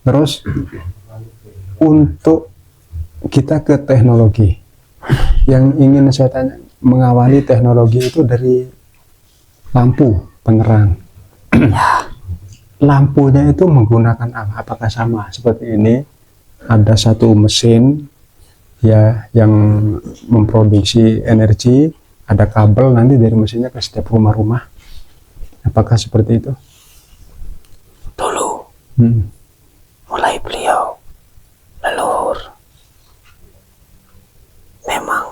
Terus untuk kita ke teknologi, yang ingin saya tanya, mengawali teknologi itu dari lampu penerang. Lampunya itu menggunakan apa? Apakah sama seperti ini? Ada satu mesin ya yang memproduksi energi, ada kabel nanti dari mesinnya ke setiap rumah-rumah. Apakah seperti itu? Dulu mulai beliau leluhur memang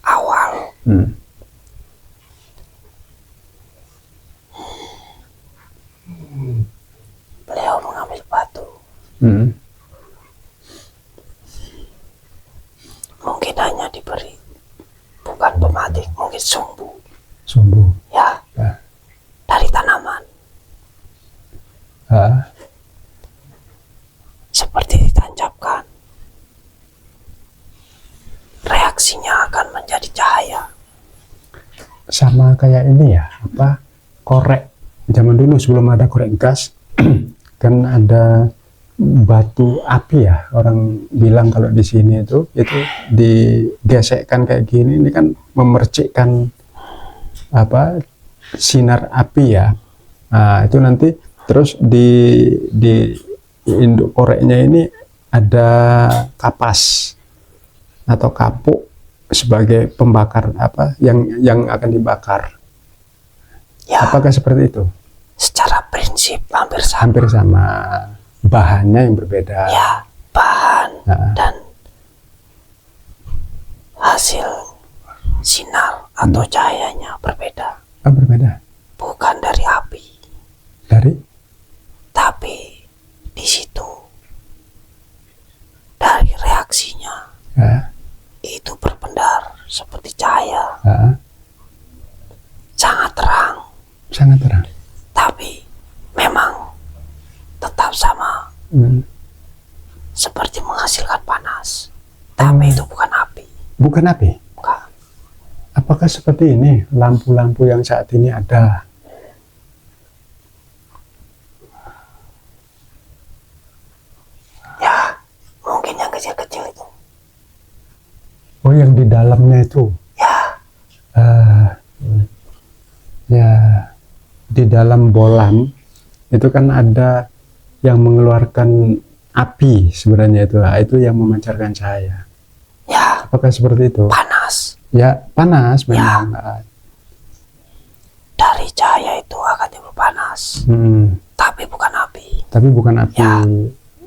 awal beliau mengambil batu. Mungkin hanya diberi bukan pematik, mungkin sumbu ya, dari tanaman seperti ditancapkan, reaksinya akan menjadi cahaya. Sama kayak ini ya, apa, korek zaman dulu sebelum ada korek gas kan ada batu api ya, orang bilang kalau di sini itu digesekkan kayak gini, ini kan memercikkan apa, sinar api ya. Nah, itu nanti terus di induk koreknya ini ada kapas atau kapuk sebagai pembakar apa yang akan dibakar. Ya, apakah seperti itu? Secara prinsip hampir sama. Hampir sama, bahannya yang berbeda. Ya, bahan dan hasil sinar atau cahayanya berbeda. Berbeda. Bukan dari api. Dari? Tapi di situ dari reaksinya itu berpendar seperti cahaya. Sangat terang. Sangat terang. Tapi memang tetap sama. Seperti menghasilkan panas. Tapi itu bukan api. Bukan api? Bukan. Apakah seperti ini lampu-lampu yang saat ini ada? Ya, mungkin yang kecil-kecil itu. Oh, yang di dalamnya itu? Ya. Ya, di dalam bolam itu kan ada yang mengeluarkan api sebenarnya itu. Itu yang memancarkan cahaya. Ya. Apakah seperti itu? Panas. Ya, panas memang. Ya. Dari cahaya itu akan timbul panas. Tapi bukan api. Tapi bukan api. Ya.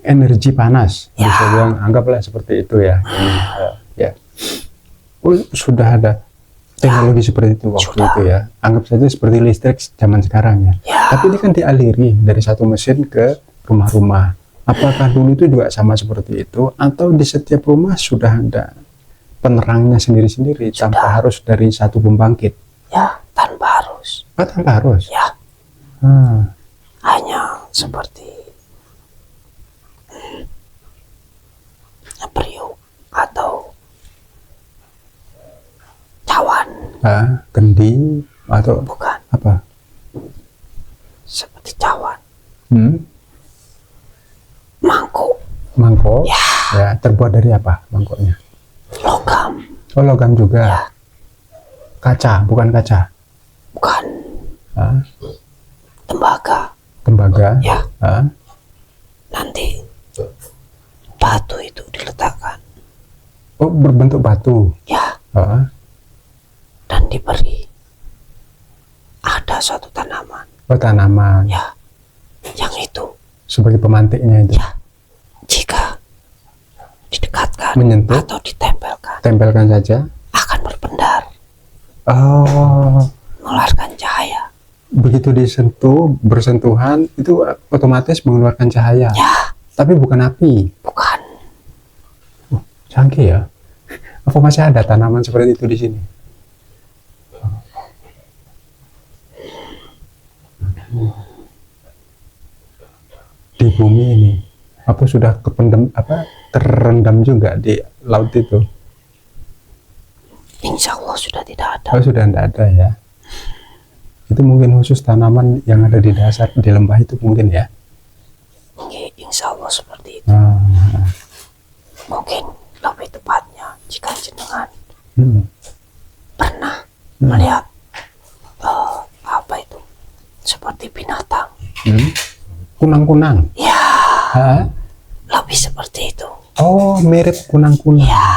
Energi panas. Ya. Bisa bilang, anggaplah seperti itu ya. Ya. Oh, sudah ada teknologi seperti itu waktu itu ya. Anggap saja seperti listrik zaman sekarang ya. Tapi ini kan dialiri dari satu mesin ke rumah-rumah. Apakah dulu itu juga sama seperti itu, atau di setiap rumah sudah ada penerangnya sendiri-sendiri tanpa harus dari satu pembangkit? Ya, tanpa harus. Tanpa harus? Ya. Hanya seperti periuk atau cawan. Kendi atau bukan? Apa? Seperti cawan. Mangkuk. Mangkok? Ya. Terbuat dari apa mangkoknya? Logam. Oh, logam juga. Ya. Kaca, bukan kaca? Bukan. Tembaga. Tembaga? Ya. Nanti batu itu diletakkan. Oh, berbentuk batu? Ya. Dan diberi ada suatu tanaman. Oh, tanaman. Ya. Yang itu sebagai pemantiknya itu. Ya. Jika didekatkan menyentuh atau ditempelkan, tempelkan saja, akan berpendar. Mengeluarkan cahaya. Begitu disentuh, bersentuhan, itu otomatis mengeluarkan cahaya. Ya. Tapi bukan api. Bukan. Canggih ya. Apa masih ada tanaman seperti itu di sini? Di bumi ini apa sudah kependam, apa terendam juga di laut itu? Insya Allah sudah tidak ada. Oh, sudah tidak ada ya. Itu mungkin khusus tanaman yang ada di dasar, di lembah itu mungkin ya. insya Allah seperti itu. Mungkin lebih tepatnya jika jenengan pernah melihat apa itu seperti binatang. Kunang-kunang. Ya, Hah? lebih seperti itu. Oh, mirip kunang-kunang. Ya,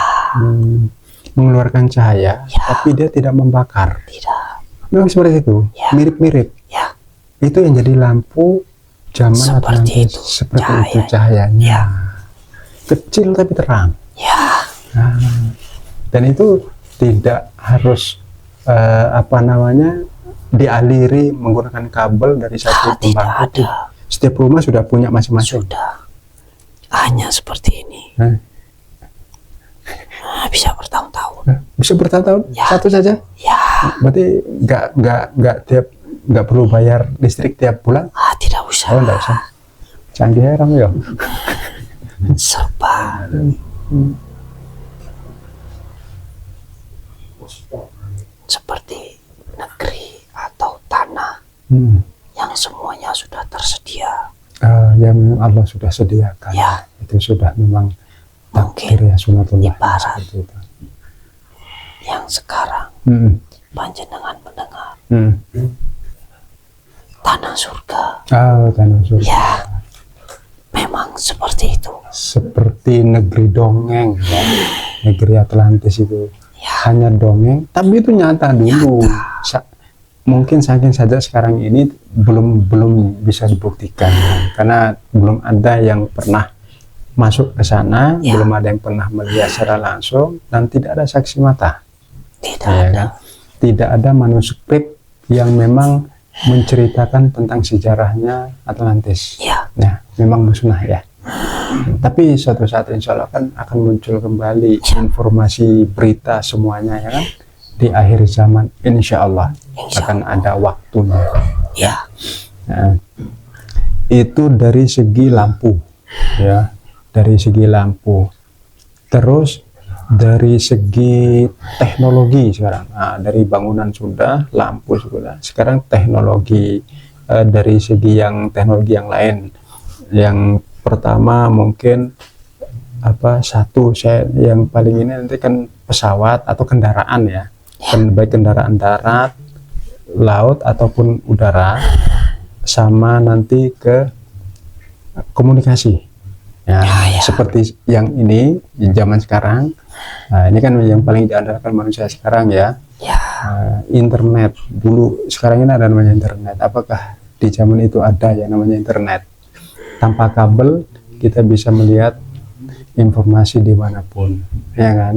Mengeluarkan cahaya, Ya. tapi dia tidak membakar. tidak. Memang seperti itu. Ya. Mirip-mirip. Ya, Itu yang jadi lampu zaman Seperti Atlantis. itu Seperti itu cahayanya. cahayanya. Ya. Kecil tapi terang. ya, Dan itu tidak harus dialiri menggunakan kabel dari satu tidak pembangkit. ada. Setiap rumah sudah punya masing-masing. Sudah. Hanya seperti ini. Nah, Bisa bertahun-tahun. bisa bertahun-tahun Ya. satu saja. Ya, Berarti nggak perlu bayar listrik tiap bulan. tidak usah. Oh, nggak usah. Canggih orang ya. Serba seperti negeri atau tanah yang semuanya sudah tersedia. Yang memang Allah sudah sediakan. Ya. Itu sudah memang takdir ya, sunatullah. Ibarat. Seperti itu. Yang sekarang panjenengan mendengar tanah surga. Tanah surga. Ya, memang seperti itu. Seperti negeri dongeng ya. Negeri Atlantis itu Ya. hanya dongeng, tapi itu nyata dulu. Mungkin saking saja sekarang ini belum bisa dibuktikan karena belum ada yang pernah masuk ke sana, Ya. belum ada yang pernah melihat secara langsung, dan tidak ada saksi mata. Tidak Ya ada. kan? Tidak ada manuskrip yang memang menceritakan tentang sejarahnya Atlantis. Ya. Nah, memang musnah ya. Tapi suatu saat insya Allah kan akan muncul kembali informasi berita semuanya ya kan. Di akhir zaman insya Allah akan ada waktunya. Ya. Nah, itu dari segi lampu ya, dari segi lampu. Terus dari segi teknologi sekarang, dari bangunan sudah, lampu sudah, sekarang teknologi, dari segi teknologi yang lain. Yang pertama mungkin saya yang paling ini nanti kan pesawat atau kendaraan ya, baik kendaraan darat, laut ataupun udara, sama nanti ke komunikasi ya, seperti yang ini di zaman sekarang. Nah, ini kan yang paling diandalkan manusia sekarang ya. Ya. Internet dulu, sekarang ini ada namanya internet. Apakah di zaman itu ada yang namanya internet? Tanpa kabel kita bisa melihat informasi dimanapun, ya kan?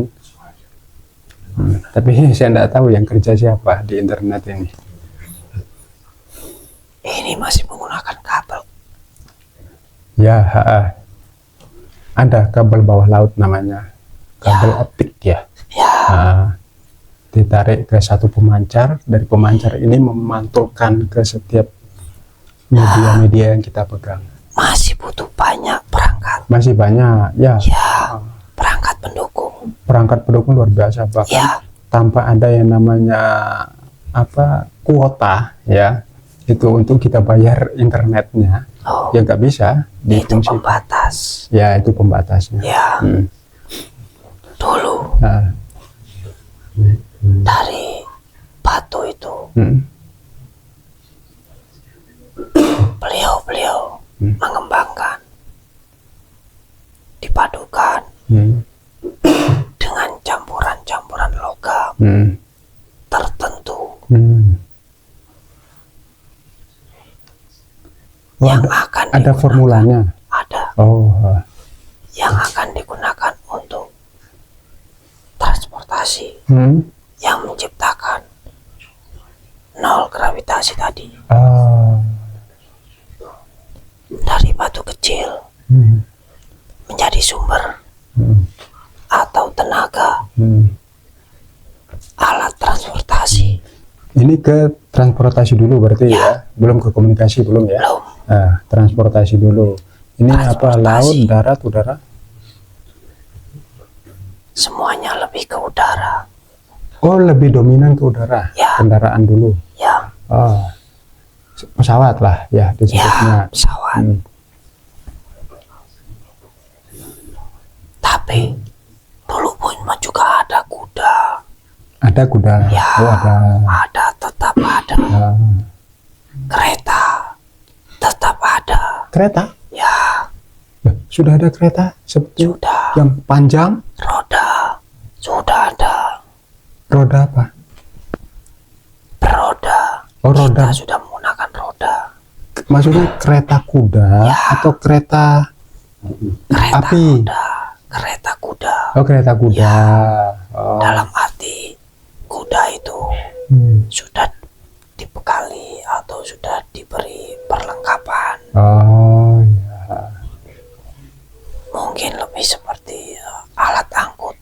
Tapi saya tidak tahu yang kerja siapa di internet ini. Ini masih menggunakan kabel. Ya, ada kabel bawah laut namanya, kabel optik ya. Ya. Ditarik ke satu pemancar, dari pemancar ini memantulkan ke setiap media-media yang kita pegang. Masih butuh banyak perangkat. Masih banyak ya. Ya. Perangkat pendukung. Perangkat pendukung luar biasa, bahkan Ya. tanpa ada yang namanya kuota ya, itu untuk kita bayar internetnya. Oh, Ya nggak bisa itu difungsikan. pembatas. Ya itu pembatasnya. Ya. Dulu Nah, dari batu itu beliau mengembangkan, dipadukan dengan campuran-campuran logam tertentu yang akan ada digunakan. formulanya. Ada Oh, yang akan digunakan untuk transportasi yang menciptakan nol gravitasi tadi. Dari batu kecil menjadi sumber atau tenaga alat transportasi. ini ke transportasi dulu berarti ya, belum ke komunikasi belum ya? Belum. Transportasi dulu. Ini apa, laut, darat, udara? Semuanya lebih ke udara. Oh, lebih dominan ke udara. Ya. Kendaraan dulu. Ya. Pesawat lah ya disebutnya. Ya, pesawat. Tapi dulu pun juga ada kuda. Ada kuda. Ya, Oh, ada, tetap ada. Kereta tetap ada. Kereta? Ya, Loh, sudah ada kereta seperti sudah. yang panjang? Roda sudah ada. Roda apa? Beroda. Oh, roda. Kita sudah menggunakan roda. Maksudnya kereta kuda atau kereta Kereta api? kuda. Kereta kuda. Oh, kereta kuda. Oh. Dalam arti kuda itu sudah dibekali atau sudah diberi perlengkapan. Oh, ya. Mungkin lebih seperti alat angkut.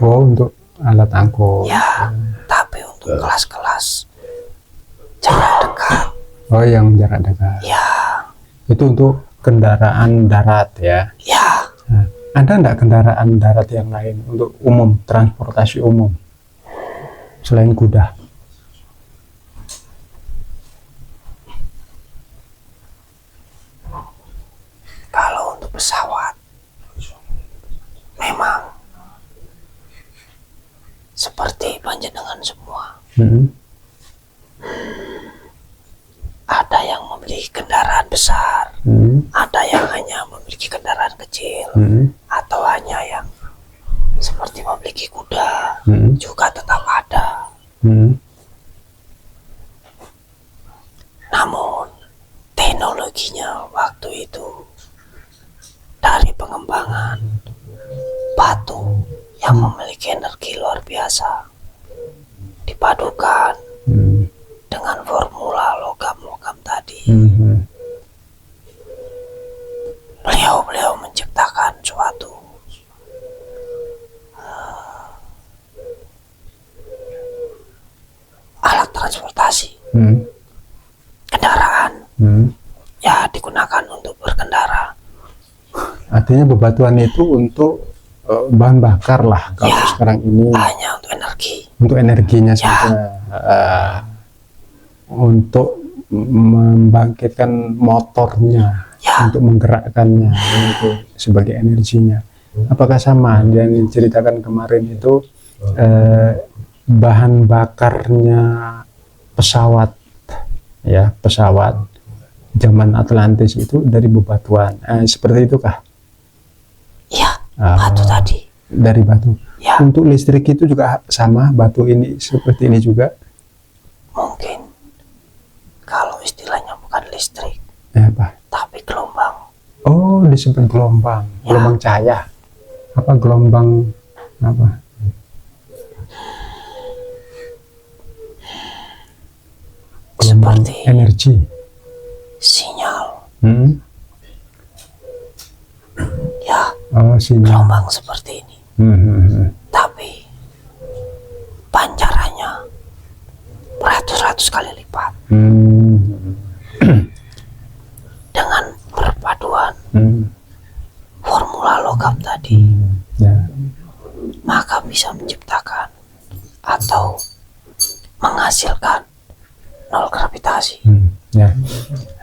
Oh, untuk alat angkut. Ya, tapi untuk kelas-kelas jarak dekat. Oh, yang jarak dekat. Ya, Itu untuk kendaraan darat ya. ya, Nah, ada enggak kendaraan darat yang lain untuk umum, transportasi umum selain kuda? kalau untuk pesawat memang seperti panjenengan semua. Ada yang memiliki kendaraan besar, ada yang hanya memiliki kendaraan kecil, atau hanya yang seperti memiliki kuda, juga tetap ada. Namun teknologinya waktu itu dari pengembangan batu yang memiliki energi luar biasa dipadukan dengan formula logam-logam tadi. Beliau menciptakan suatu alat transportasi, kendaraan ya digunakan untuk berkendara. Artinya bebatuan itu untuk bahan bakar lah kalau Ya, sekarang ini, hanya untuk energi. untuk energinya saja. Untuk membangkitkan motornya, Ya. untuk menggerakkannya, itu sebagai energinya. Apakah sama yang diceritakan kemarin itu bahan bakarnya pesawat, ya, pesawat zaman Atlantis itu dari bebatuan, seperti itu kah? Ya, batu tadi. Dari batu. Ya, Untuk listrik itu juga sama, batu ini seperti ini juga. mungkin kalau istilahnya bukan listrik, Apa? tapi gelombang. Oh, disebut gelombang, gelombang cahaya. Apa gelombang apa? Gelombang Seperti energi. sinyal. Ya, Oh, sinyal. gelombang seperti ini. Tapi pancarannya beratus-ratus kali lipat. Dengan perpaduan formula logam tadi, Ya. maka bisa menciptakan atau menghasilkan nol gravitasi. Ya.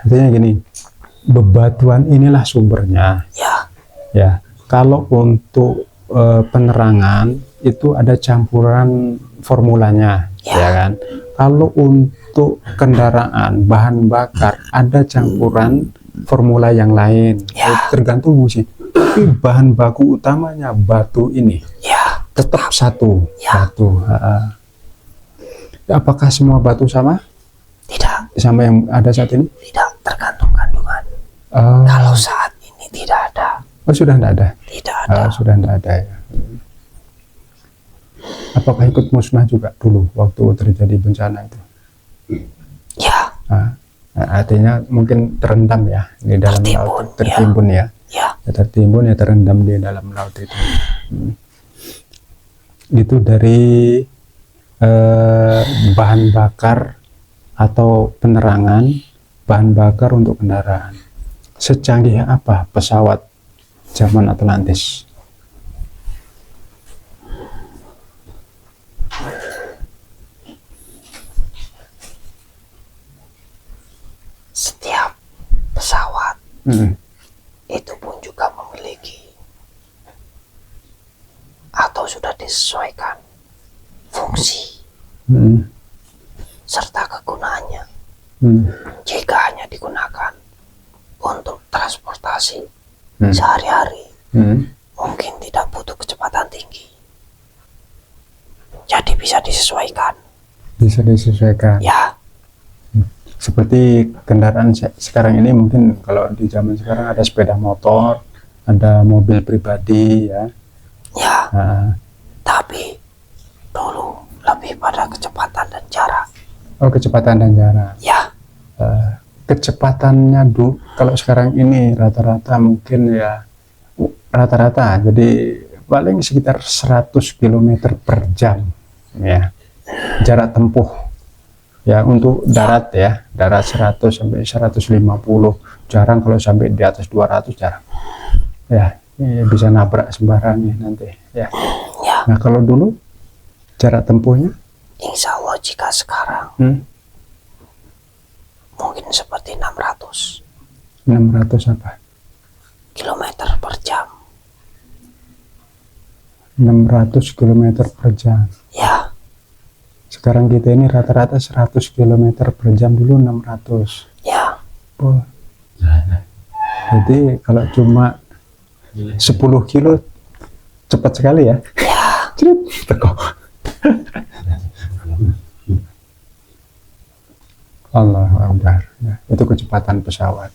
Artinya gini, bebatuan inilah sumbernya. Ya, Ya. Kalau untuk penerangan itu ada campuran formulanya, ya kan? Kalau untuk kendaraan bahan bakar ada campuran formula yang lain, tergantung fungsi. Tapi bahan baku utamanya batu ini ya, tetap satu, Ya. batu. Apakah semua batu sama? tidak, Sama yang ada saat ini? tidak tergantung kandungan. Oh, Kalau saat ini tidak ada, oh, sudah tidak ada. tidak ada. Sudah tidak ada ya. Apakah ikut musnah juga dulu waktu terjadi bencana itu? Ya, Artinya mungkin terendam ya di dalam laut, tertimbun ya. ya, Tertimbun ya, terendam di dalam laut itu. Itu dari bahan bakar atau penerangan, bahan bakar untuk kendaraan. Secanggih apa pesawat zaman Atlantis? setiap pesawat itu pun juga memiliki disesuaikan fungsi serta kegunaannya. Jika hanya digunakan untuk transportasi sehari-hari, mungkin tidak butuh kecepatan tinggi. Jadi bisa disesuaikan. Bisa disesuaikan. Ya. Seperti kendaraan sekarang ini, mungkin kalau di zaman sekarang ada sepeda motor, ada mobil pribadi, ya. Ya. Tapi dulu lebih pada kecepatan dan jarak. Oh, kecepatan dan jarak. Ya. Kecepatannya kalau sekarang ini rata-rata mungkin ya rata-rata jadi paling sekitar 100 km per jam, ya, jarak tempuh ya untuk darat, ya, darat 100 sampai 150, jarang kalau sampai di atas 200, jarang ya, bisa nabrak sembarangnya nanti, ya. Nah, kalau dulu jarak tempuhnya, insya Allah jika sekarang mungkin seperti 600 apa? Kilometer per jam. 600 km per jam. Ya. Sekarang kita ini rata-rata 100 km per jam, dulu 600. Ya. Oh. Jadi kalau cuma 10 kilo cepat sekali, ya. Ya. Teko. Allahu Akbar, ya, itu kecepatan pesawat,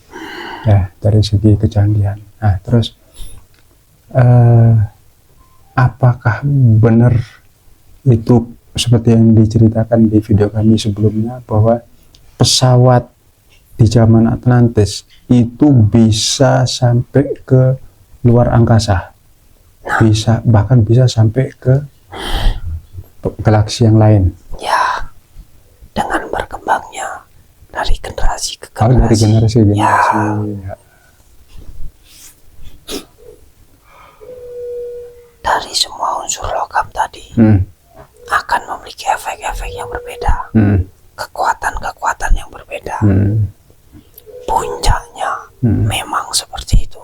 ya, dari segi kecanggihan. Nah, terus apakah benar itu seperti yang diceritakan di video kami sebelumnya bahwa pesawat di zaman Atlantis itu bisa sampai ke luar angkasa, bahkan bisa sampai ke galaksi yang lain? Ya, dengan berkembangnya dari generasi ke generasi. Oh, dari generasi ke generasi. Ya. Dari semua unsur logam tadi akan memiliki efek-efek yang berbeda, kekuatan-kekuatan yang berbeda. Puncaknya memang seperti itu.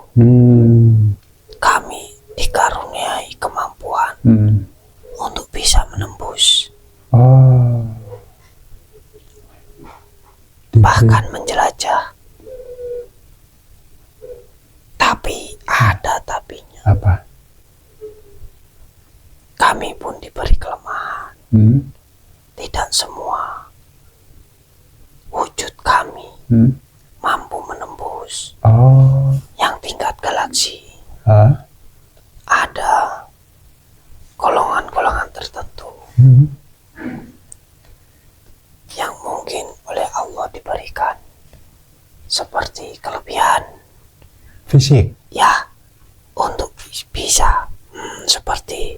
Kami dikaruniai kemampuan untuk bisa menembus, bahkan menjelajah. Tapi ada tapinya. Apa? Kami pun diberi kelemahan. Tidak semua wujud kami mampu menembus yang tingkat galaksi. Ada golongan-golongan tertentu yang mungkin oleh Allah diberikan seperti kelebihan fisik, ya, untuk bisa seperti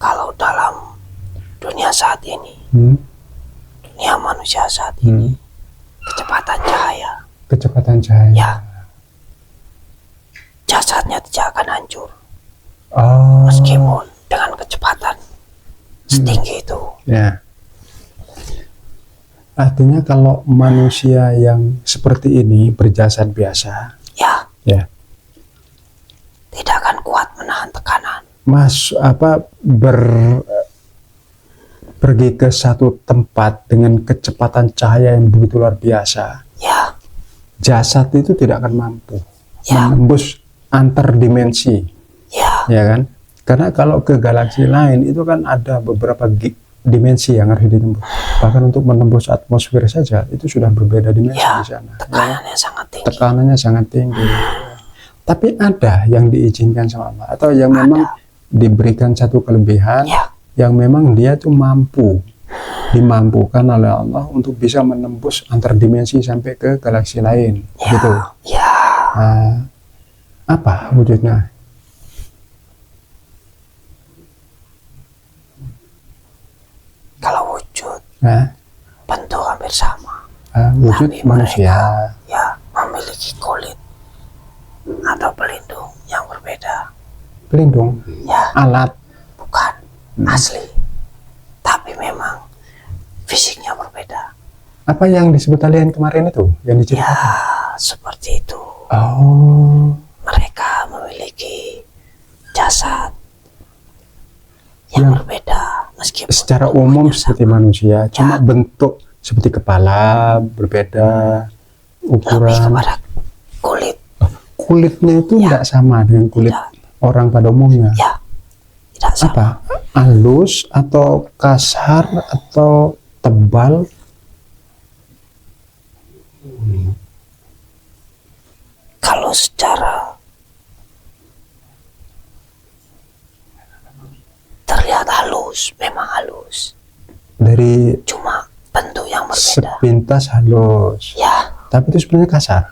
kalau dalam dunia saat ini, dunia manusia saat ini, kecepatan cahaya, ya, jasadnya tidak akan hancur meskipun dengan kecepatan setinggi itu. Ya. Artinya kalau manusia yang seperti ini berjasad biasa, ya, tidak akan kuat menahan tekanan. Pergi ke satu tempat dengan kecepatan cahaya yang begitu luar biasa, ya, jasad itu tidak akan mampu menembus antar dimensi, ya kan? Karena kalau ke galaksi lain itu kan ada beberapa dimensi yang harus ditembus. Bahkan untuk menembus atmosfer saja itu sudah berbeda dimensi di sana. Tekanannya sangat tinggi. Tekanannya sangat tinggi. Tapi ada yang diizinkan sama Allah, atau yang memang diberikan satu kelebihan, yang memang dia tuh dimampukan oleh Allah untuk bisa menembus antar dimensi sampai ke galaksi lain, gitu. Apa wujudnya? Kalau wujud, bentuk hampir sama. Wujud tapi manusia, mereka, memiliki kulit atau pelindung yang berbeda. Pelindung, alat, bukan asli, tapi memang fisiknya berbeda. Apa yang disebut alien kemarin itu, yang diceritakan? seperti itu. Oh, Mereka memiliki jasad yang berbeda, meskipun secara umum tubuhnya seperti sama. manusia, cuma bentuk seperti kepala berbeda, Lebih ukuran kepada kulit. kulitnya itu tidak sama dengan kulit Tidak. orang pada umumnya. Ya, tidak sama. Apa? Halus atau kasar atau tebal? Kalau secara terlihat halus, memang halus. Dari Cuma bentuk yang berbeda. sepintas halus, Ya, tapi itu sebenarnya kasar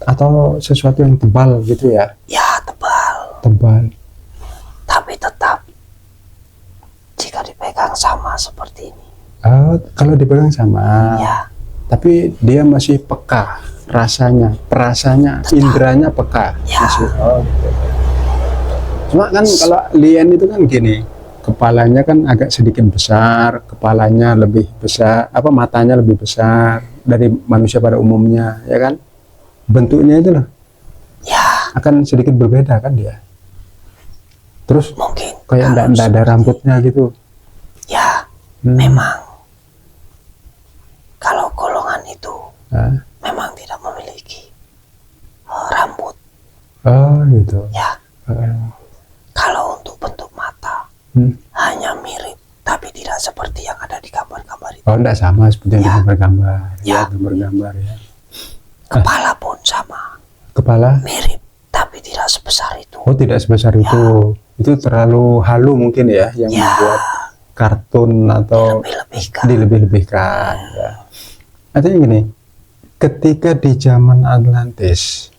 atau sesuatu yang tebal gitu ya? ya tebal. Tebal. Tapi tetap jika dipegang sama seperti ini. Oh, kalau dipegang sama, Ya, tapi dia masih peka rasanya, perasanya, inderanya peka. Ya. Masih. Oh, gitu. Cuma kan kalau alien itu kan gini, kepalanya kan agak sedikit besar, kepalanya lebih besar, apa matanya lebih besar dari manusia pada umumnya, ya kan? Bentuknya itu loh ya akan sedikit berbeda kan dia. Terus mungkin. kayak kalau enggak ada rambutnya gitu. Ya, Hmm. memang. Kalau golongan itu Ah. memang tidak memiliki rambut. Oh gitu. Ya, Ah. kalau untuk bentuk mata Hmm. hanya mirip, tapi tidak seperti yang ada di gambar-gambar itu. Oh enggak sama seperti yang Ya. di gambar-gambar. Ya. Gambar-gambar ya. Kepala pun sama, Kepala. mirip, tapi tidak sebesar itu. Oh tidak sebesar itu. Itu terlalu halu mungkin ya yang Ya. membuat kartun atau Lebih-lebihkan. dilebih-lebihkan. Ya. Artinya gini, ketika di zaman Atlantis,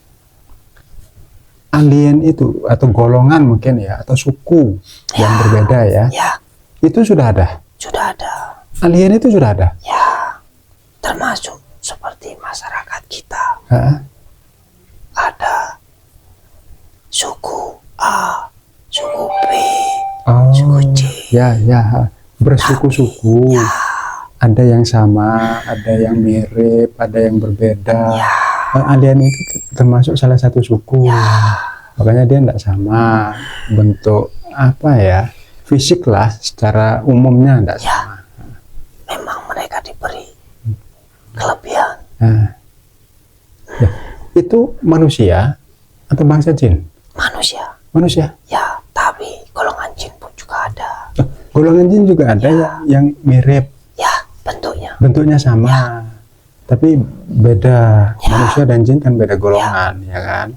alien itu atau golongan mungkin ya atau suku yang berbeda ya, Ya, itu sudah ada. sudah ada. Alien itu sudah ada. Ya, termasuk seperti masyarakat kita. Hah? Ada suku A, suku B, Oh, suku C. ya ya, bersuku-suku. Ada yang sama, ada yang mirip, ada yang berbeda. Ya, Alien itu termasuk salah satu suku. Makanya dia tidak sama bentuk apa ya, fisik lah secara umumnya tidak Ya. sama. memang mereka diberi kelebihan. Nah, ya, itu manusia atau bangsa jin? Manusia. Manusia. Ya, tapi golongan jin pun juga ada. Golongan jin juga ada yang mirip, Ya, bentuknya. bentuknya sama, tapi beda. Manusia dan jin kan beda golongan, ya kan?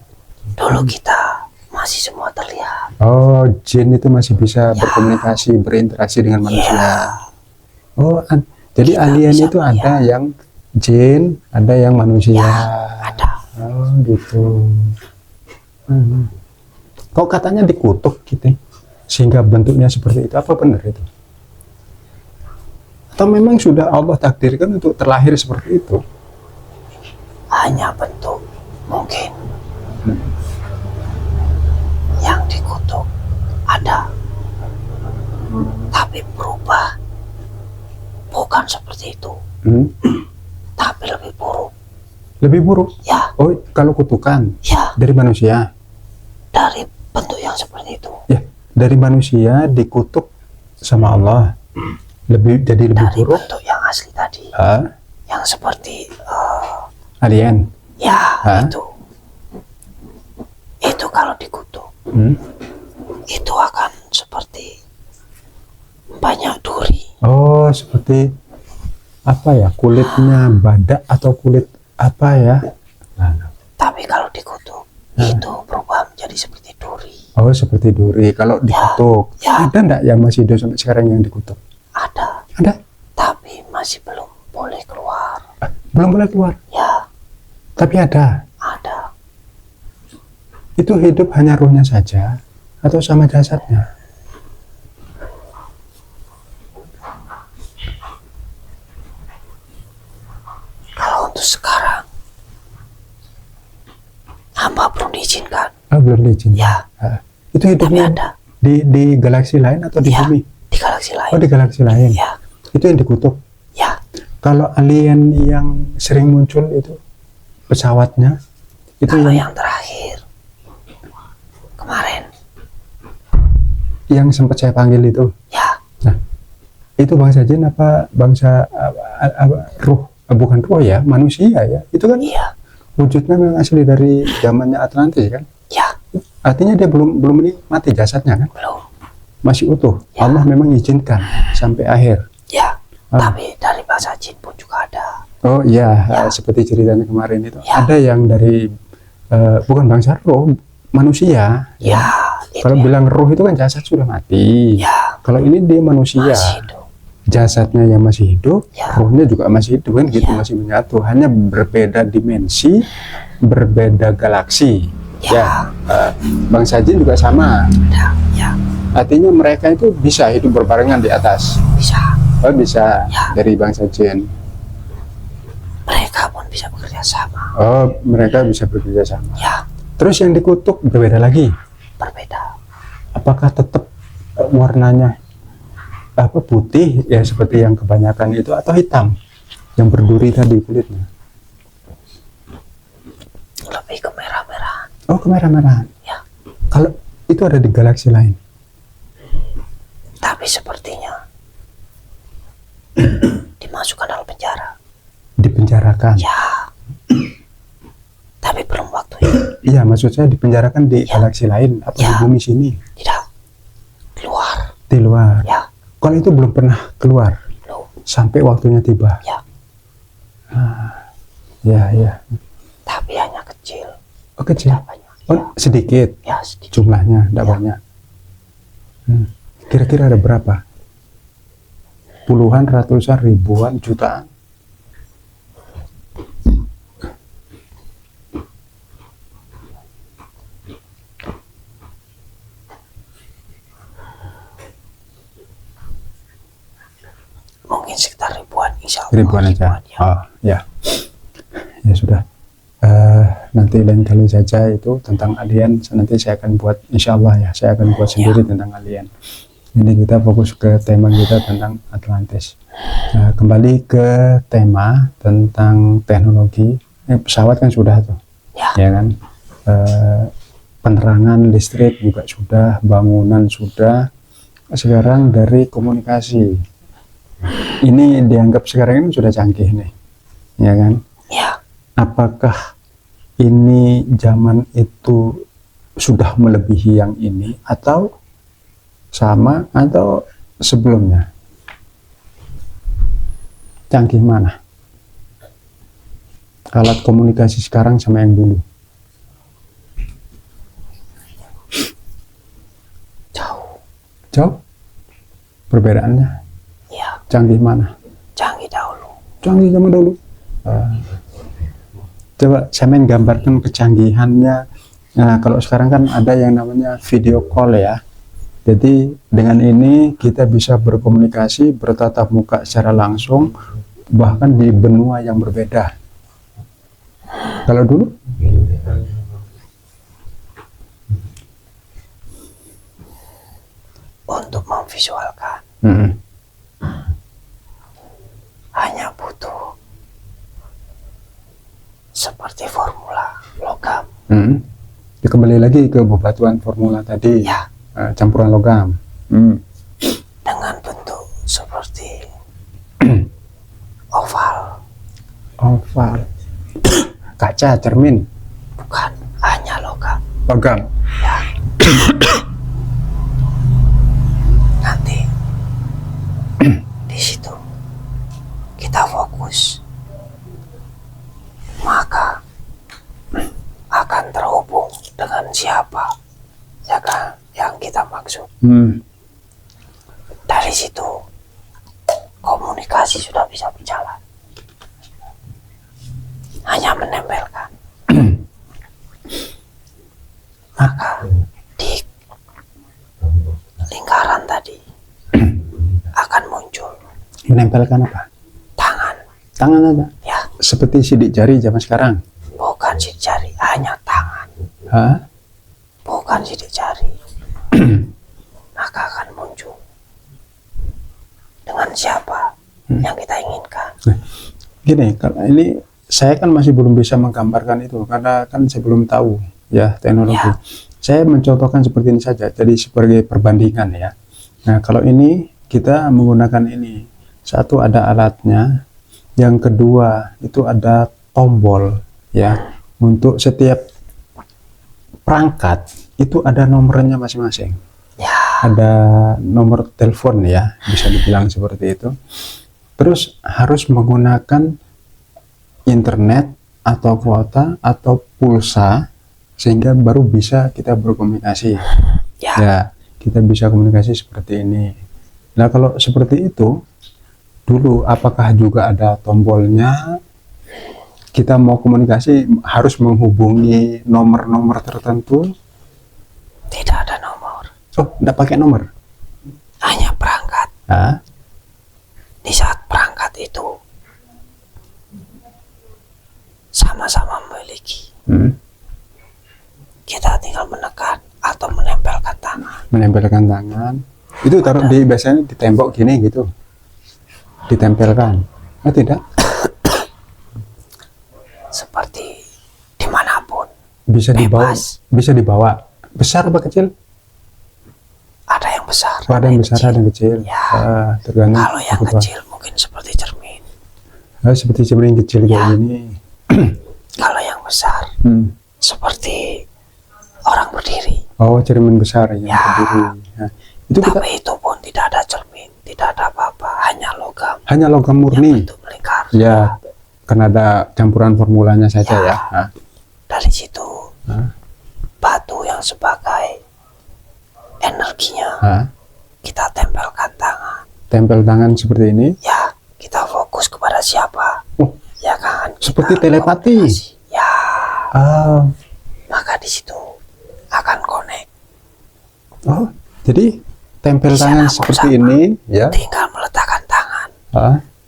Dulu kita masih semua terlihat. Oh, jin itu masih bisa berkomunikasi, berinteraksi dengan manusia. Oh, jadi alien bisa itu ada yang jin, ada yang manusia. Ada. Oh, gitu. Hmm. Kok katanya dikutuk gitu, sehingga bentuknya seperti itu? Apa benar itu? Atau memang sudah Allah takdirkan untuk terlahir seperti itu? Hanya bentuk mungkin yang dikutuk ada, tapi berubah bukan seperti itu, Hmm? tapi lebih buruk. Lebih buruk? Ya, Oh, kalau kutukan ya, dari manusia? dari bentuk yang seperti itu, Ya, dari manusia dikutuk sama Allah. Jadi lebih dari buruk? bentuk yang asli tadi, Ah, yang seperti alien. ya Hah? itu kalau dikutuk Hmm? itu akan seperti banyak duri. Oh, seperti apa ya? Kulitnya badak atau kulit apa ya? Nah, Tapi kalau dikutuk itu berubah menjadi seperti duri. oh, seperti duri. Kalau dikutuk, ya. ada enggak yang masih hidup sampai sekarang yang dikutuk? Ada, Ada? tapi masih belum boleh keluar. Belum boleh keluar. Ya, Tapi ada. ada. Itu hidup hanya ruhnya saja atau sama jasadnya? Kalau untuk sekarang hamba belum diizinkan. Ah, belum diizinkan. Ya, Ah, itu tapi hidupnya ada. di galaksi lain atau di Ya, bumi? di galaksi lain. Oh, di galaksi lain. Ya, Itu yang dikutuk. ya, Kalau alien yang sering muncul itu pesawatnya itu Kalau yang yang terakhir kemarin, sempat saya panggil itu. ya, Nah, itu bangsa jin apa bangsa ruh? Bukan ruh ya, manusia ya. Itu kan iya, wujudnya memang asli dari zamannya Atlantis kan. ya, Artinya dia belum ini mati jasadnya kan, belum, masih utuh. Ya. Allah memang izinkan sampai akhir. ya. Ah. Tapi dari bahasa jin pun juga ada. Oh iya, Ya. seperti ceritanya kemarin itu. Ya. Ada yang dari bukan bangsa roh, manusia. Ya, itu Kalau ya. bilang roh itu kan jasad sudah mati. Ya, Kalau ini dia manusia, masih hidup. jasadnya yang masih hidup, Ya. rohnya juga masih hidup kan, gitu Ya. masih menyatu. Hanya berbeda dimensi, berbeda galaksi. Ya. Bangsa jin juga sama. Ada, ya, Artinya mereka itu bisa hidup berbarengan di atas. bisa. Oh bisa, Ya. dari bangsa jin. Mereka pun bisa bekerja sama. Oh mereka bisa bekerja sama. Ya, Terus yang dikutuk berbeda lagi. berbeda. Apakah tetap warnanya apa putih ya seperti yang kebanyakan itu atau hitam yang berduri tadi kulitnya? Lebih ke merah-merahan. Oh kemerah-merahan. Ya, Kalau itu ada di galaksi lain. tapi sepertinya dimasukkan dalam penjara. Dipenjarakan. Ya, tapi belum waktunya. Iya maksud saya dipenjarakan di Ya. galaksi lain atau di Ya. bumi sini Tidak keluar. di luar. Ya, Kalau itu belum pernah keluar belum. sampai waktunya tiba. Ya, Ya ya. tapi hanya kecil. Oh kecil. Tidak banyak. Oh sedikit Ya, sedikit. jumlahnya, tidak Ya. banyak. Kira-kira ada berapa? Puluhan, ratusan, ribuan, jutaan? Mungkin sekitar ribuan, insya Allah. Ribuan aja. Ya. Oh, ya. Ya sudah. Nanti lain kali saja itu tentang alien. Nanti saya akan buat, insya Allah ya, saya akan buat sendiri tentang alien. Ini kita fokus ke tema kita tentang Atlantis. Nah, kembali ke tema tentang teknologi. Pesawat kan sudah tuh, Ya. ya kan? Penerangan listrik juga sudah, bangunan sudah. Sekarang dari komunikasi. Ini dianggap sekarang ini sudah canggih nih, ya kan? Ya, Apakah ini zaman itu sudah melebihi yang ini atau sama atau sebelumnya? Canggih mana? Alat komunikasi sekarang sama yang dulu? jauh. Jauh? Perbedaannya Ya, canggih mana? canggih dahulu. Canggih zaman dulu. Coba saya main gambarkan kecanggihannya. Nah, kalau sekarang kan ada yang namanya video call ya. Jadi dengan ini kita bisa berkomunikasi, bertatap muka secara langsung, bahkan di benua yang berbeda. Kalau dulu? Untuk memvisualkan hanya butuh seperti formula logam. Ya, kembali lagi ke bebatuan formula tadi, Ya, campuran logam. dengan bentuk seperti oval. Oval, kaca, cermin, Bukan, hanya logam. logam. Ya. Nanti di situ kita fokus, maka akan terhubung dengan siapa ya kan yang kita maksud. Dari situ komunikasi sudah bisa berjalan. Hanya menempelkan. Maka di lingkaran tadi akan muncul Menempelkan apa? tangan. Tangan aja. Ya, Seperti sidik jari zaman sekarang. bukan sidik jari, hanya tangan. Hah? Bukan sidik jari. Maka akan muncul dengan siapa yang kita inginkan. Gini, kalau ini saya kan masih belum bisa menggambarkan itu karena kan saya belum tahu ya teknologi. Ya. Saya mencontohkan seperti ini saja, jadi sebagai perbandingan ya. Nah, kalau ini kita menggunakan ini. Satu ada alatnya, yang kedua itu ada tombol ya. Untuk setiap perangkat itu ada nomornya masing-masing. Ya. Ada nomor telepon ya, bisa dibilang seperti itu. Terus harus menggunakan internet atau kuota atau pulsa sehingga baru bisa kita berkomunikasi. Ya, kita bisa komunikasi seperti ini. Nah, kalau seperti itu dulu apakah juga ada tombolnya? Kita mau komunikasi harus menghubungi nomor-nomor tertentu? Tidak ada nomor. Oh, enggak pakai nomor. Hanya perangkat. Hah? Di saat perangkat itu sama-sama memiliki, kita tinggal menekan atau menempelkan tangan. Menempelkan tangan. Itu taruh di biasanya di tembok gini gitu. Ditempelkan. Oh, tidak. Seperti dimanapun. Bisa dibawa. Bebas. Bisa dibawa. Besar apa kecil? Ada yang besar. Oh, ada yang besar, ada yang kecil. Ya. Tergantung. Kalau yang apa. kecil mungkin seperti cermin. Seperti cermin kecil kayak gini. Kalau yang besar seperti orang berdiri. Oh, cermin besar yang berdiri. Nah, itu kita Tapi itu pun tidak ada cermin, tidak ada apa-apa, hanya logam. hanya logam murni. Bentuk melingkar. Ya, karena ada campuran formulanya saja ya. Nah, Dari situ batu yang sebagai energinya kita tempelkan tangan. tempel tangan seperti ini. Ya, kita fokus kepada siapa. Oh, Ya kan. seperti Kita telepati. komunikasi. Ya, maka di situ akan connect. Oh, jadi tempel Di tangan sana pun seperti sama. ini, ya. Tinggal meletakkan tangan,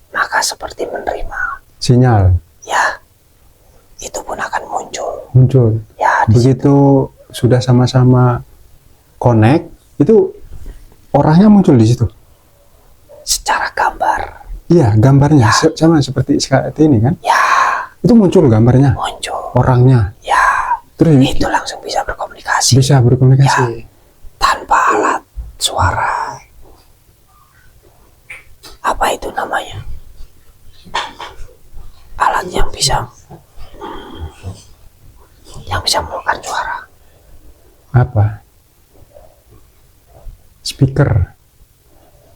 maka seperti menerima. Sinyal Ya, itu pun akan muncul. muncul. Ya, di Begitu sudah sama-sama connect, itu orangnya muncul di situ. secara gambar. Iya, gambarnya sama seperti ini kan. Ya, Itu muncul gambarnya, muncul. orangnya. Ya, Terus itu langsung bisa berkomunikasi bisa berkomunikasi. tanpa alat suara. Apa itu namanya? Alat yang bisa mengeluarkan suara. Apa? Speaker.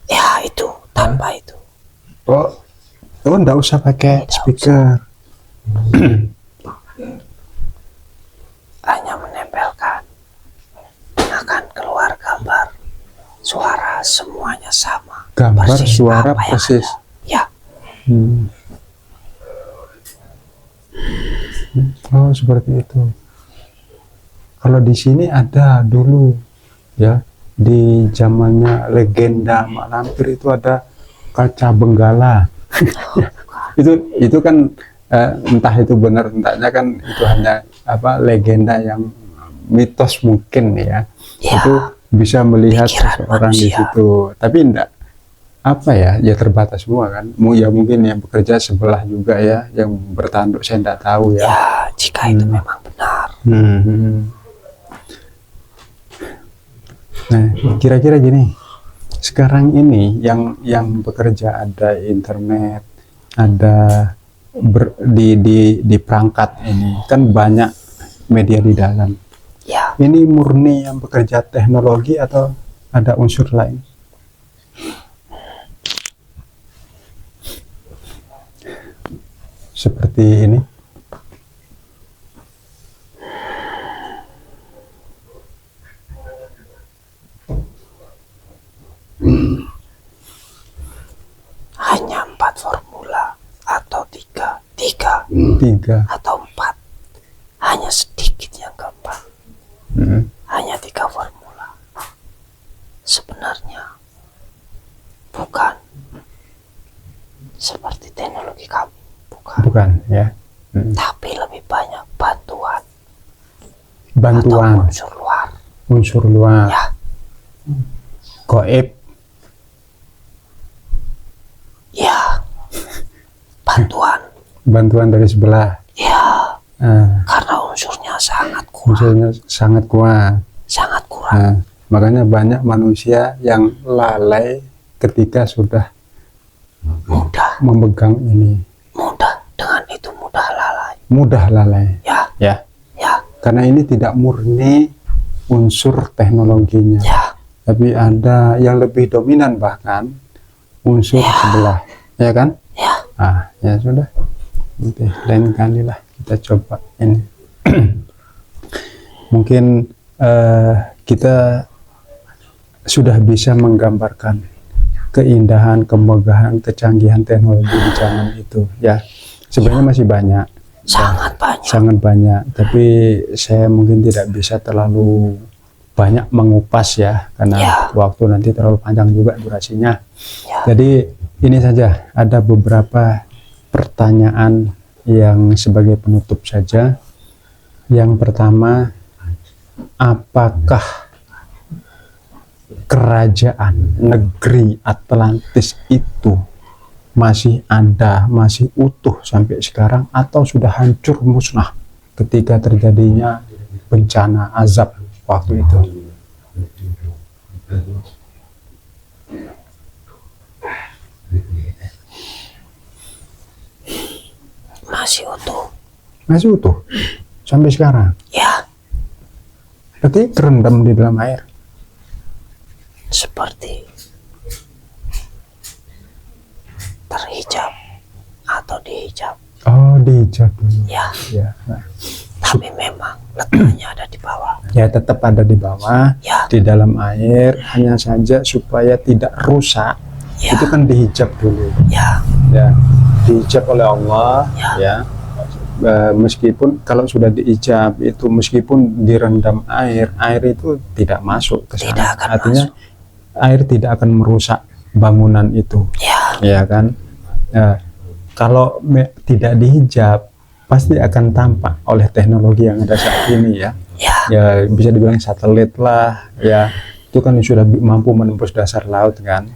Ya, itu tanpa itu. Oh, enggak usah pakai Tidak speaker. Hanya menempelkan, akan keluar gambar, suara, semuanya sama. Gambar, Persis suara apa yang persis. ada. Ya, Oh, seperti itu. Kalau di sini ada dulu, ya, di zamannya legenda Mak Lampir itu ada kaca benggala. itu kan entah itu benar entahnya kan itu hanya apa legenda yang mitos mungkin ya. Ya, Itu bisa melihat pikiran seseorang di manusia. situ, tapi enggak apa ya terbatas semua kan. Ya mungkin yang bekerja sebelah juga ya, yang bertanduk saya enggak tahu ya. ya, jika itu memang benar. Nah, kira-kira gini, sekarang ini yang bekerja ada internet, ada di perangkat ini kan banyak media di dalam. Ya, Ini murni yang bekerja teknologi atau ada unsur lain? Seperti ini. hanya 4 formula atau tiga Tiga. atau 4. Hanya sedikit yang keempat. Hanya 3 formula. Sebenarnya bukan seperti teknologi kami, Bukan ya. tapi lebih banyak bantuan atau Bantuan unsur luar. unsur luar, Ya, goib. ya, bantuan bantuan dari sebelah. Ya, karena unsurnya sangat kurang. Unsurnya sangat kuat. Sangat kurang. Makanya banyak manusia yang lalai ketika sudah Mudah memegang ini. Dengan itu mudah lalai. Mudah lalai. Ya. Karena ini tidak murni unsur teknologinya. Ya. Tapi ada yang lebih dominan, bahkan unsur sebelah, ya kan? Ya. Ya sudah. Nanti lain kali lah kita coba ini. Mungkin kita sudah bisa menggambarkan keindahan, kemegahan, kecanggihan teknologi di zaman itu, ya. Sebenarnya masih banyak. Sangat banyak. Tapi saya mungkin tidak bisa terlalu banyak mengupas ya, karena waktu nanti terlalu panjang juga durasinya. Jadi ini saja, ada beberapa pertanyaan yang sebagai penutup saja. Yang pertama, apakah kerajaan negeri Atlantis itu masih ada, masih utuh sampai sekarang, atau sudah hancur musnah ketika terjadinya bencana azab waktu itu? Masih utuh sampai sekarang. Ya. Berarti terendam di dalam air. Seperti terhijab atau dihijab. Oh, dihijab dulu. Ya. Nah. Tapi memang letaknya ada di bawah. Ya, tetap ada di bawah, di dalam air, hanya saja supaya tidak rusak. Itu kan dihijab dulu. Ya, dihijab oleh Allah. Ya. Meskipun kalau sudah diijab itu, meskipun direndam air itu tidak masuk ke sana. Artinya air tidak akan merusak bangunan itu. Ya kan? Kalau tidak dihijab, pasti akan tampak oleh teknologi yang ada saat ini ya. Ya bisa dibilang satelit lah ya. Itu kan sudah mampu menembus dasar laut kan.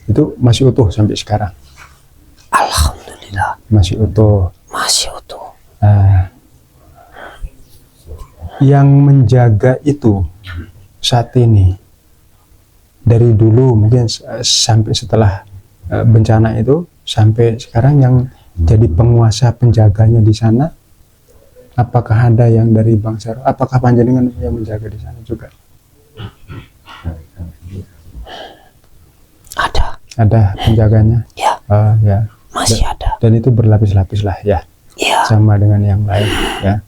Itu masih utuh sampai sekarang. Alhamdulillah. Masih utuh. Yang menjaga itu saat ini, dari dulu mungkin sampai setelah bencana itu sampai sekarang, yang jadi penguasa penjaganya di sana, apakah ada yang dari bangsa, apakah panjenengan yang menjaga di sana juga? Ada penjaganya? Ya. Masih ada. Dan itu berlapis-lapis lah ya. Sama dengan yang lain ya.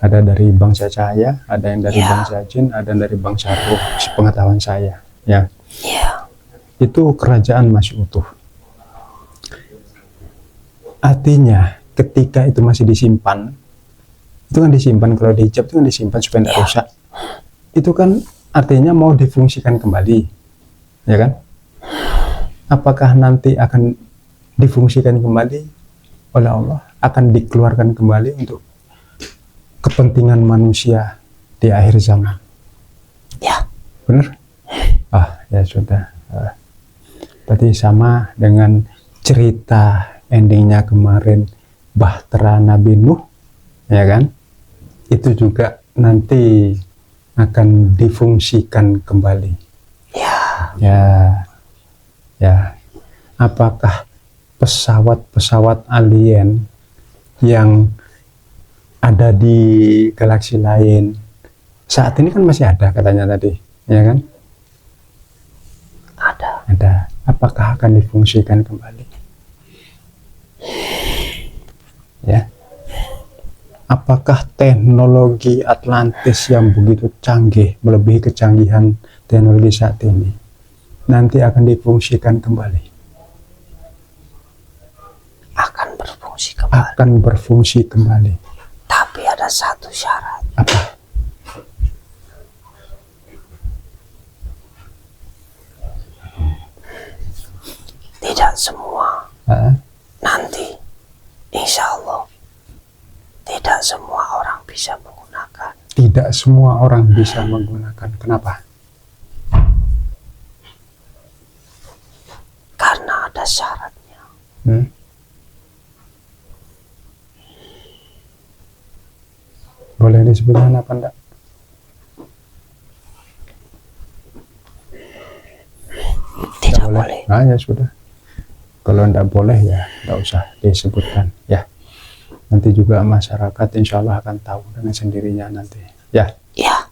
Ada dari bangsa cahaya, ada yang dari bangsa jin, ada yang dari bangsa ruh, sepengetahuan saya ya. Itu kerajaan masih utuh. Artinya ketika itu masih disimpan, itu kan disimpan, kalau dihijab itu kan disimpan supaya tidak rusak. Itu kan artinya mau difungsikan kembali, ya kan? Apakah nanti akan difungsikan kembali oleh Allah, akan dikeluarkan kembali untuk kepentingan manusia di akhir zaman? Ya. Benar? Ya sudah. Berarti sama dengan cerita endingnya kemarin Bahtera Nabi Nuh, ya kan? Itu juga nanti akan difungsikan kembali. Ya. Apakah pesawat-pesawat alien yang ada di galaksi lain saat ini kan masih ada katanya tadi, ya kan? Ada. Apakah akan difungsikan kembali? Ya. Apakah teknologi Atlantis yang begitu canggih, melebihi kecanggihan teknologi saat ini, nanti akan difungsikan kembali? Akan berfungsi kembali. Tapi ada satu syarat. Apa? Tidak semua. Nanti, insya Allah, tidak semua orang bisa menggunakan. Tidak semua orang bisa menggunakan. Kenapa? Karena ada syaratnya. Boleh disebutkan apa enggak? Tidak boleh. Nah, ya sudah. Kalau enggak boleh ya enggak usah disebutkan ya. Nanti juga masyarakat insya Allah akan tahu dengan sendirinya nanti. Ya. Ya.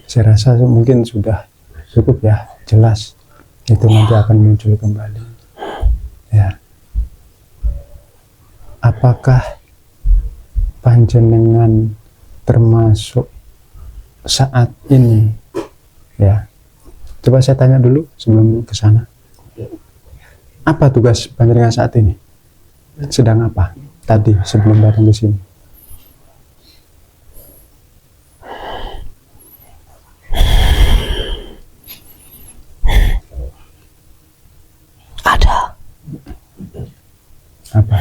Saya rasa mungkin sudah cukup ya, jelas. Itu nanti akan muncul kembali. Ya. Apakah panjenengan termasuk saat ini, ya? Coba saya tanya dulu sebelum ke sana. Apa tugas panjenengan saat ini? Sedang apa? Tadi sebelum datang ke sini. Ada. Apa?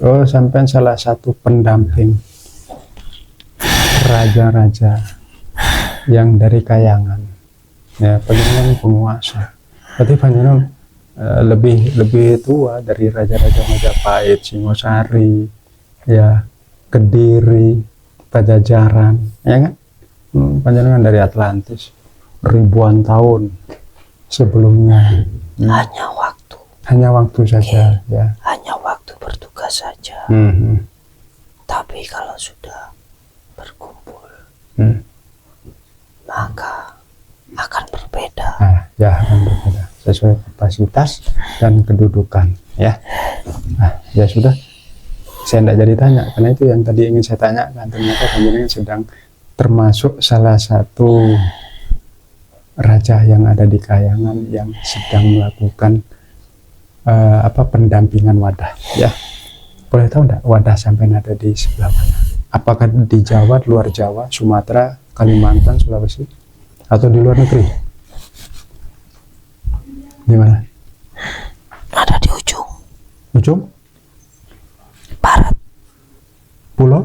Oh, sampai salah satu pendamping raja-raja yang dari kayangan, ya panjenengan penguasa. Berarti panjenengan lebih tua dari raja-raja Majapahit, Singosari, ya Kediri, Pajajaran, ya kan? Panjenengan dari Atlantis ribuan tahun sebelumnya. Hanya waktu saja, ya. Hanya waktu bertugas saja. Tapi kalau sudah berkumpul, maka akan berbeda. Nah, ya akan berbeda sesuai kapasitas dan kedudukan, ya. Nah, ya sudah. Saya tidak jadi tanya karena itu yang tadi ingin saya tanyakan. Ternyata panjenengan sedang termasuk salah satu raja yang ada di kayangan yang sedang melakukan pendampingan wadah, ya. Boleh tahu enggak wadah sampai ada di sebelah mana? Apakah di Jawa, luar Jawa, Sumatera, Kalimantan, Sulawesi, atau di luar negeri? Di mana? Ada di ujung barat. Pulau?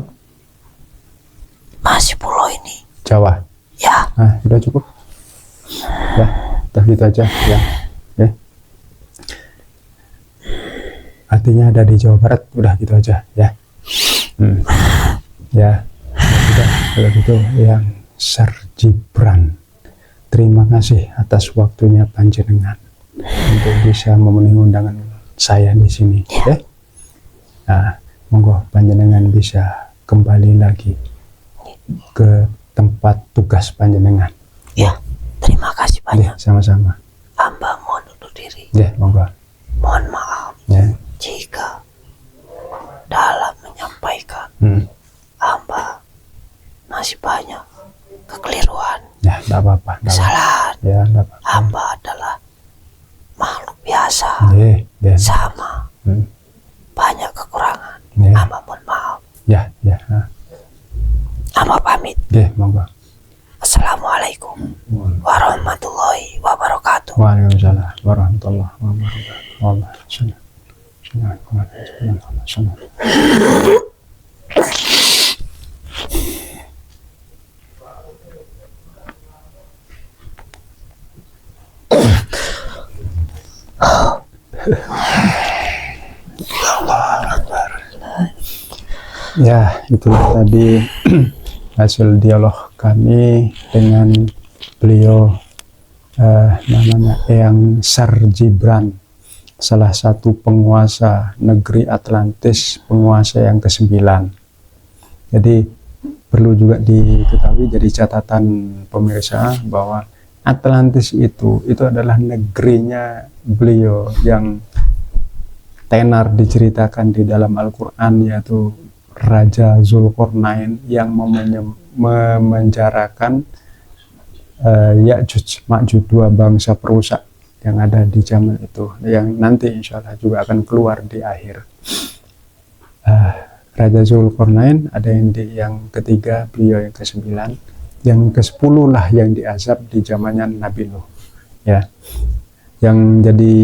Masih pulau ini. Jawa. Ya. Nah, sudah cukup. Ya, udah gitu aja, ya. Ya. Artinya ada di Jawa Barat, udah gitu aja, ya. Ya, sudah kalau gitu yang Sir Gibran, terima kasih atas waktunya panjenengan untuk bisa memenuhi undangan saya di sini, ya. Nah, monggo panjenengan bisa kembali lagi ke tempat tugas panjenengan. Ya, terima kasih banyak. Ya, sama-sama. Hamba mohon undur diri. Ya, monggo. Mohon maaf. Ya. Jika dalam menyampaikan hamba masih banyak kekeliruan, Ya, tidak apa-apa. kesalahan. Ya, tidak apa-apa. Hamba adalah makhluk biasa, Ya. sama banyak kekurangan. Ya. Hamba mohon maaf. Ya, ya. Hamba pamit. Ya, monggo. Assalamualaikum warahmatullahi wabarakatuh. Waalaikumsalam warahmatullahi wabarakatuh. Ya, itulah tadi hasil dialog kami dengan beliau, namanya Eyang Sir Gibran, salah satu penguasa negeri Atlantis, penguasa yang ke-9. Jadi perlu juga diketahui, jadi catatan pemirsa, bahwa Atlantis itu adalah negerinya beliau yang tenar diceritakan di dalam Al-Quran, yaitu Raja Zulkarnain yang memenjarakan Ya'juj Ma'juj, dua bangsa perusak yang ada di zaman itu, yang nanti insya Allah juga akan keluar di akhir. Raja Zulkarnain ada yang ketiga, beliau yang ke-9, yang ke-10 lah yang diazab di zamannya Nabi Nuh, ya. Yang jadi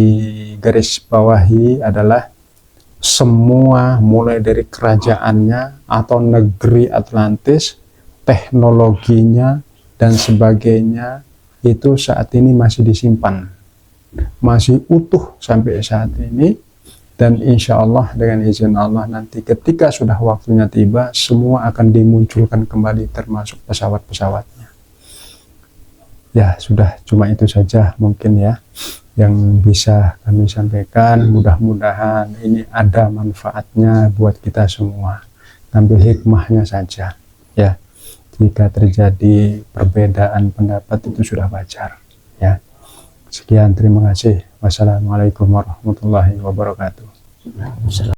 garis bawahi adalah semua, mulai dari kerajaannya atau negeri Atlantis, teknologinya dan sebagainya, itu saat ini masih disimpan, masih utuh sampai saat ini. Dan insya Allah dengan izin Allah nanti ketika sudah waktunya tiba, semua akan dimunculkan kembali termasuk pesawat-pesawatnya. Ya sudah, cuma itu saja mungkin ya yang bisa kami sampaikan. Mudah-mudahan ini ada manfaatnya buat kita semua. Ambil hikmahnya saja ya. Jika terjadi perbedaan pendapat itu sudah wajar ya. Sekian, terima kasih. Wassalamualaikum warahmatullahi wabarakatuh.